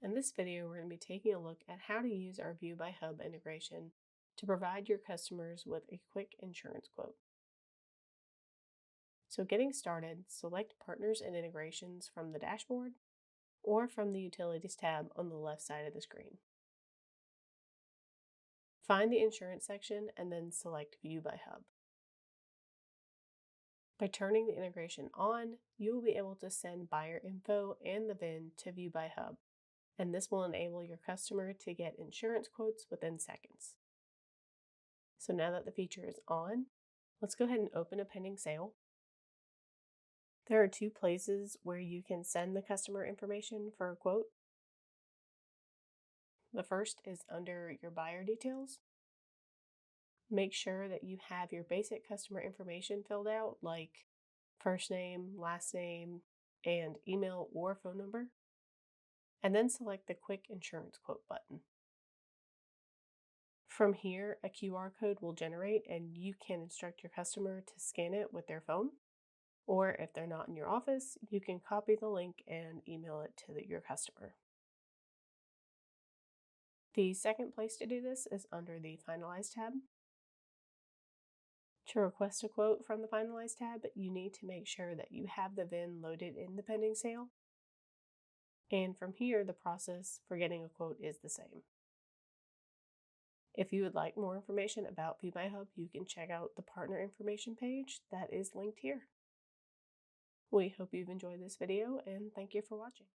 In this video, we're going to be taking a look at how to use our View by Hub integration to provide your customers with a quick insurance quote. So getting started, select Partners and Integrations from the dashboard or from the Utilities tab on the left side of the screen. Find the Insurance section and then select View by Hub. By turning the integration on, you will be able to send buyer info and the VIN to View by Hub, and this will enable your customer to get insurance quotes within seconds. So now that the feature is on, let's go ahead and open a pending sale. There are two places where you can send the customer information for a quote. The first is under your buyer details. Make sure that you have your basic customer information filled out, like first name, last name, and email or phone number. And then select the Quick Insurance Quote button. From here, a QR code will generate and you can instruct your customer to scan it with their phone. Or if they're not in your office, you can copy the link and email it to your customer. The second place to do this is under the Finalize tab. To request a quote from the Finalize tab, you need to make sure that you have the VIN loaded in the pending sale. And from here, the process for getting a quote is the same. If you would like more information about View by Hub, you can check out the partner information page that is linked here. We hope you've enjoyed this video and thank you for watching.